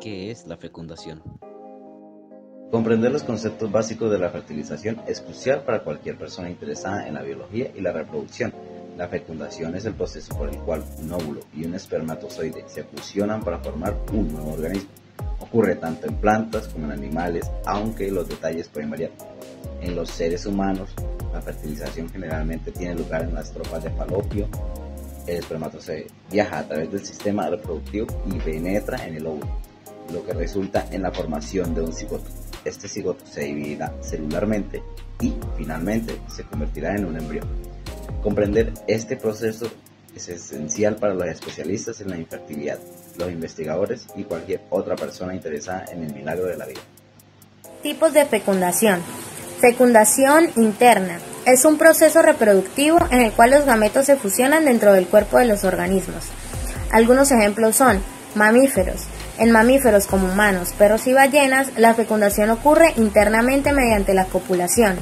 ¿Qué es la fecundación? Comprender los conceptos básicos de la fertilización es crucial para cualquier persona interesada en la biología y la reproducción. La fecundación es el proceso por el cual un óvulo y un espermatozoide se fusionan para formar un nuevo organismo. Ocurre tanto en plantas como en animales, aunque los detalles pueden variar. En los seres humanos, la fertilización generalmente tiene lugar en las trompas de Falopio. El espermatozoide viaja a través del sistema reproductivo y penetra en el óvulo, lo que resulta en la formación de un cigoto. Este cigoto se dividirá celularmente y, finalmente, se convertirá en un embrión. Comprender este proceso es esencial para los especialistas en la infertilidad, los investigadores y cualquier otra persona interesada en el milagro de la vida. Tipos de fecundación. Fecundación interna. Es un proceso reproductivo en el cual los gametos se fusionan dentro del cuerpo de los organismos. Algunos ejemplos son mamíferos. En mamíferos como humanos, perros y ballenas, la fecundación ocurre internamente mediante la copulación.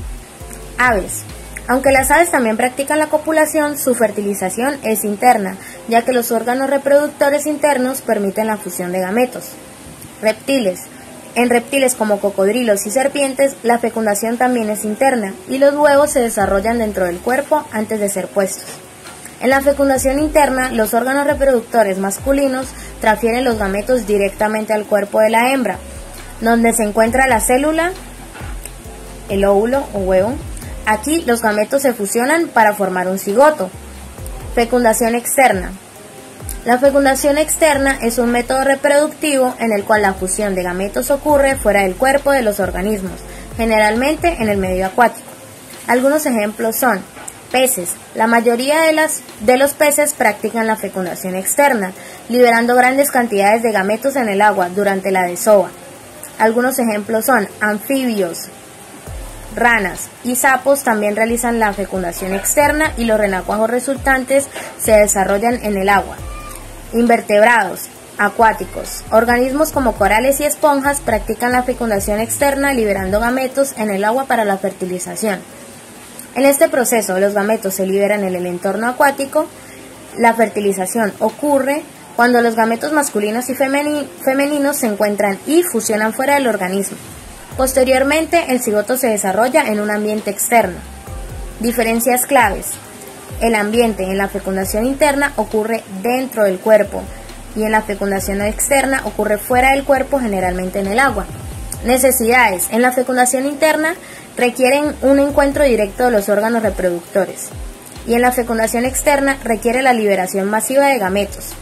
Aves. Aunque las aves también practican la copulación, su fertilización es interna, ya que los órganos reproductores internos permiten la fusión de gametos. Reptiles. En reptiles como cocodrilos y serpientes, la fecundación también es interna y los huevos se desarrollan dentro del cuerpo antes de ser puestos. En la fecundación interna, los órganos reproductores masculinos transfieren los gametos directamente al cuerpo de la hembra, donde se encuentra la célula, el óvulo o huevo. Aquí los gametos se fusionan para formar un cigoto. Fecundación externa. La fecundación externa es un método reproductivo en el cual la fusión de gametos ocurre fuera del cuerpo de los organismos, generalmente en el medio acuático. Algunos ejemplos son peces. La mayoría de los peces practican la fecundación externa, liberando grandes cantidades de gametos en el agua durante la desova. Algunos ejemplos son anfibios, ranas y sapos también realizan la fecundación externa y los renacuajos resultantes se desarrollan en el agua. Invertebrados, acuáticos. Organismos como corales y esponjas practican la fecundación externa liberando gametos en el agua para la fertilización. En este proceso, los gametos se liberan en el entorno acuático. La fertilización ocurre cuando los gametos masculinos y femeninos se encuentran y fusionan fuera del organismo. Posteriormente, el cigoto se desarrolla en un ambiente externo. Diferencias claves. El ambiente en la fecundación interna ocurre dentro del cuerpo y en la fecundación externa ocurre fuera del cuerpo, generalmente en el agua. Necesidades. En la fecundación interna requieren un encuentro directo de los órganos reproductores y en la fecundación externa requiere la liberación masiva de gametos.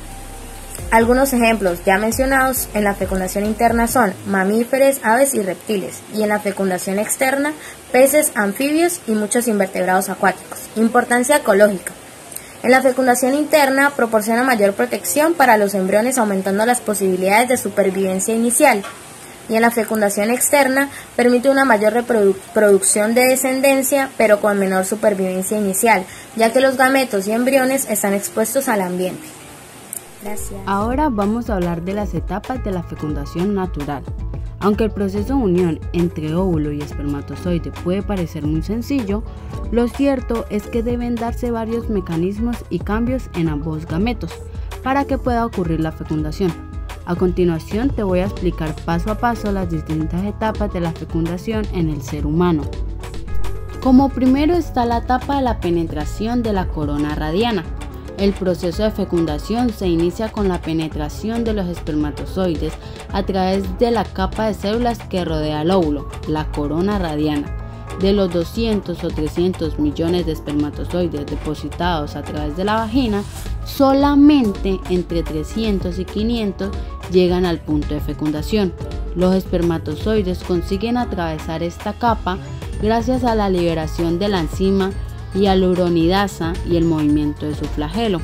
Algunos ejemplos ya mencionados en la fecundación interna son mamíferos, aves y reptiles, y en la fecundación externa peces, anfibios y muchos invertebrados acuáticos. Importancia ecológica. En la fecundación interna proporciona mayor protección para los embriones, aumentando las posibilidades de supervivencia inicial, y en la fecundación externa permite una mayor producción de descendencia, pero con menor supervivencia inicial, ya que los gametos y embriones están expuestos al ambiente. Gracias. Ahora vamos a hablar de las etapas de la fecundación natural. Aunque el proceso de unión entre óvulo y espermatozoide puede parecer muy sencillo, lo cierto es que deben darse varios mecanismos y cambios en ambos gametos para que pueda ocurrir la fecundación. A continuación te voy a explicar paso a paso las distintas etapas de la fecundación en el ser humano. Como primero está la etapa de la penetración de la corona radiana. El proceso de fecundación se inicia con la penetración de los espermatozoides a través de la capa de células que rodea al óvulo, la corona radiana. De los 200 o 300 millones de espermatozoides depositados a través de la vagina, solamente entre 300 y 500 llegan al punto de fecundación. Los espermatozoides consiguen atravesar esta capa gracias a la liberación de la enzima hialuronidasa y el movimiento de su flagelo.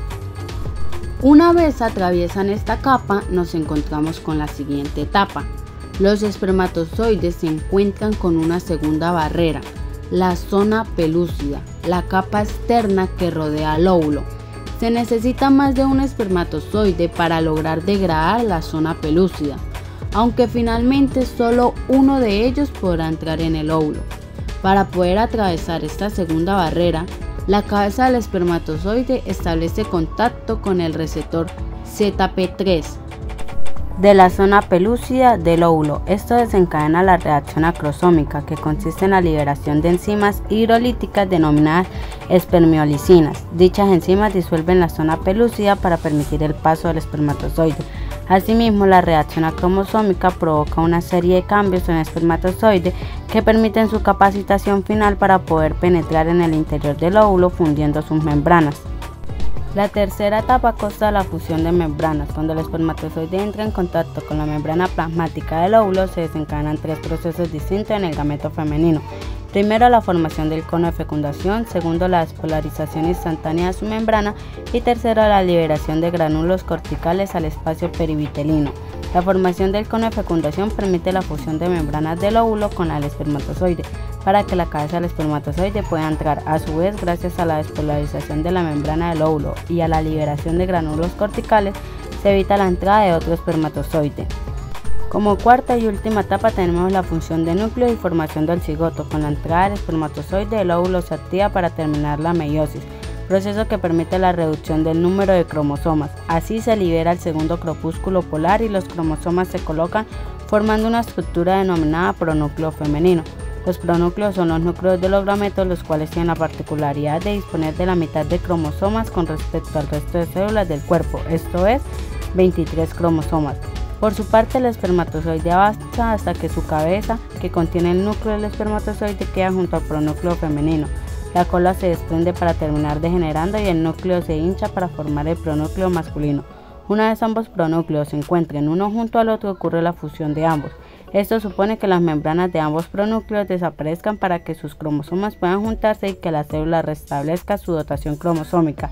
Una vez atraviesan esta capa, nos encontramos con la siguiente etapa. Los espermatozoides se encuentran con una segunda barrera, la zona pelúcida, la capa externa que rodea al óvulo. Se necesita más de un espermatozoide para lograr degradar la zona pelúcida, aunque finalmente solo uno de ellos podrá entrar en el óvulo. Para poder atravesar esta segunda barrera, la cabeza del espermatozoide establece contacto con el receptor ZP3. de la zona pelúcida del óvulo. Esto desencadena la reacción acrosómica, que consiste en la liberación de enzimas hidrolíticas denominadas espermiolicinas. Dichas enzimas disuelven la zona pelúcida para permitir el paso del espermatozoide. Asimismo, la reacción acromosómica provoca una serie de cambios en el espermatozoide que permiten su capacitación final para poder penetrar en el interior del óvulo fundiendo sus membranas. La tercera etapa consta de la fusión de membranas. Cuando el espermatozoide entra en contacto con la membrana plasmática del óvulo, se desencadenan 3 procesos distintos en el gameto femenino. Primero, la formación del cono de fecundación. Segundo, la despolarización instantánea de su membrana. Y tercero, la liberación de gránulos corticales al espacio perivitelino. La formación del cono de fecundación permite la fusión de membranas del óvulo con la del espermatozoide, para que la cabeza del espermatozoide pueda entrar. A su vez, gracias a la despolarización de la membrana del óvulo y a la liberación de gránulos corticales, se evita la entrada de otro espermatozoide. Como cuarta y última etapa tenemos la función de núcleo y formación del cigoto. Con la entrada del espermatozoide, el óvulo se activa para terminar la meiosis, proceso que permite la reducción del número de cromosomas. Así se libera el segundo corpúsculo polar y los cromosomas se colocan formando una estructura denominada pronúcleo femenino. Los pronúcleos son los núcleos de los gametos, los cuales tienen la particularidad de disponer de la mitad de cromosomas con respecto al resto de células del cuerpo, esto es, 23 cromosomas. Por su parte, el espermatozoide avanza hasta que su cabeza, que contiene el núcleo del espermatozoide, queda junto al pronúcleo femenino. La cola se desprende para terminar degenerando y el núcleo se hincha para formar el pronúcleo masculino. Una vez ambos pronúcleos se encuentren uno junto al otro, ocurre la fusión de ambos. Esto supone que las membranas de ambos pronúcleos desaparezcan para que sus cromosomas puedan juntarse y que la célula restablezca su dotación cromosómica,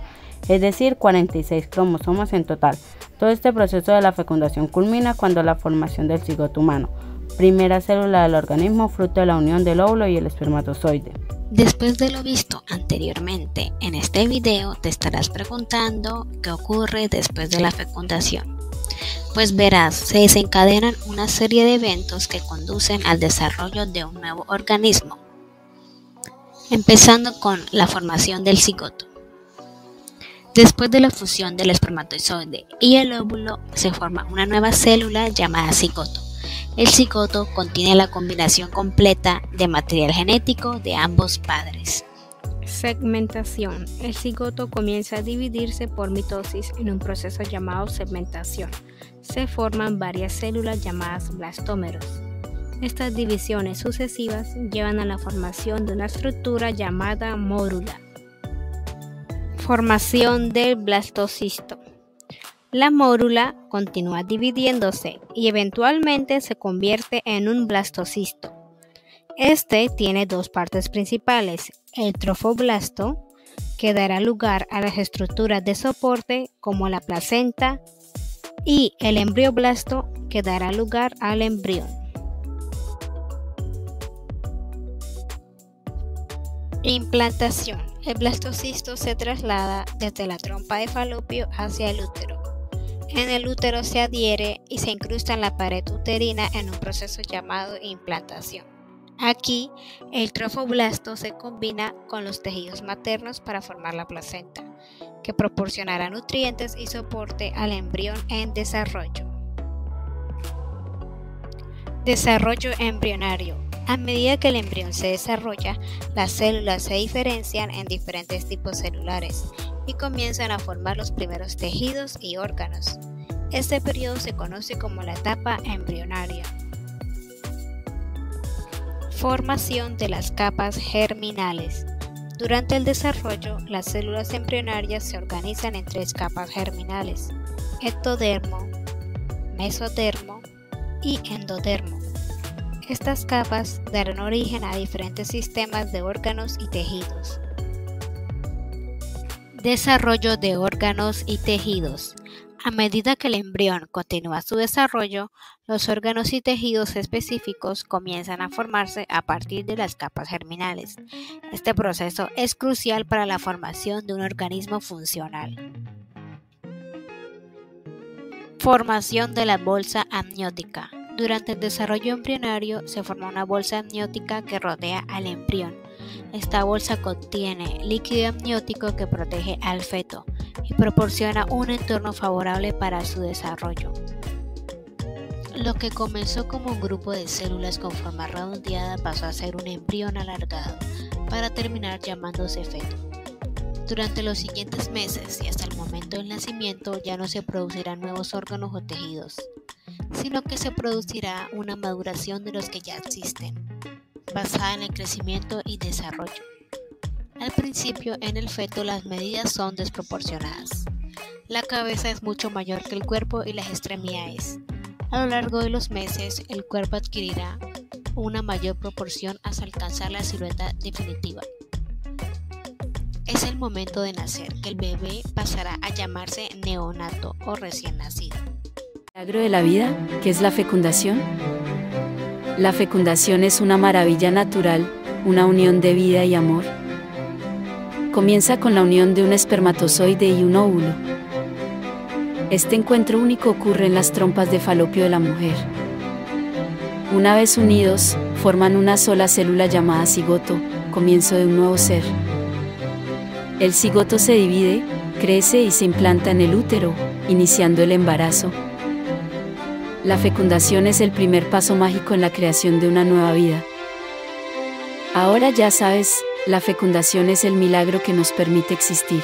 es decir, 46 cromosomas en total. Todo este proceso de la fecundación culmina cuando la formación del cigoto humano, primera célula del organismo fruto de la unión del óvulo y el espermatozoide. Después de lo visto anteriormente en este video, te estarás preguntando qué ocurre después de la fecundación. Pues verás, se desencadenan una serie de eventos que conducen al desarrollo de un nuevo organismo, empezando con la formación del cigoto. Después de la fusión del espermatozoide y el óvulo, se forma una nueva célula llamada cigoto. El cigoto contiene la combinación completa de material genético de ambos padres. Segmentación. El cigoto comienza a dividirse por mitosis en un proceso llamado segmentación. Se forman varias células llamadas blastómeros. Estas divisiones sucesivas llevan a la formación de una estructura llamada mórula. Formación del blastocisto. La mórula continúa dividiéndose y eventualmente se convierte en un blastocisto. Este tiene 2 partes principales, el trofoblasto, que dará lugar a las estructuras de soporte como la placenta, y el embrioblasto, que dará lugar al embrión. Implantación. El blastocisto se traslada desde la trompa de falopio hacia el útero. En el útero se adhiere y se incrusta en la pared uterina en un proceso llamado implantación. Aquí, el trofoblasto se combina con los tejidos maternos para formar la placenta, que proporcionará nutrientes y soporte al embrión en desarrollo. Desarrollo embrionario. A medida que el embrión se desarrolla, las células se diferencian en diferentes tipos celulares y comienzan a formar los primeros tejidos y órganos. Este periodo se conoce como la etapa embrionaria. Formación de las capas germinales. Durante el desarrollo, las células embrionarias se organizan en 3 capas germinales: ectodermo, mesodermo y endodermo. Estas capas darán origen a diferentes sistemas de órganos y tejidos. Desarrollo de órganos y tejidos. A medida que el embrión continúa su desarrollo, los órganos y tejidos específicos comienzan a formarse a partir de las capas germinales. Este proceso es crucial para la formación de un organismo funcional. Formación de la bolsa amniótica. Durante el desarrollo embrionario se forma una bolsa amniótica que rodea al embrión. Esta bolsa contiene líquido amniótico que protege al feto y proporciona un entorno favorable para su desarrollo. Lo que comenzó como un grupo de células con forma redondeada pasó a ser un embrión alargado, para terminar llamándose feto. Durante los siguientes meses y hasta el momento del nacimiento ya no se producirán nuevos órganos o tejidos, sino que se producirá una maduración de los que ya existen, basada en el crecimiento y desarrollo. Al principio, en el feto las medidas son desproporcionadas. La cabeza es mucho mayor que el cuerpo y las extremidades. A lo largo de los meses, el cuerpo adquirirá una mayor proporción hasta alcanzar la silueta definitiva. Es el momento de nacer, que el bebé pasará a llamarse neonato o recién nacido. ¿El milagro de la vida, qué es la fecundación? La fecundación es una maravilla natural, una unión de vida y amor. Comienza con la unión de un espermatozoide y un óvulo. Este encuentro único ocurre en las trompas de falopio de la mujer. Una vez unidos, forman una sola célula llamada cigoto, comienzo de un nuevo ser. El cigoto se divide, crece y se implanta en el útero, iniciando el embarazo. La fecundación es el primer paso mágico en la creación de una nueva vida. Ahora ya sabes, la fecundación es el milagro que nos permite existir.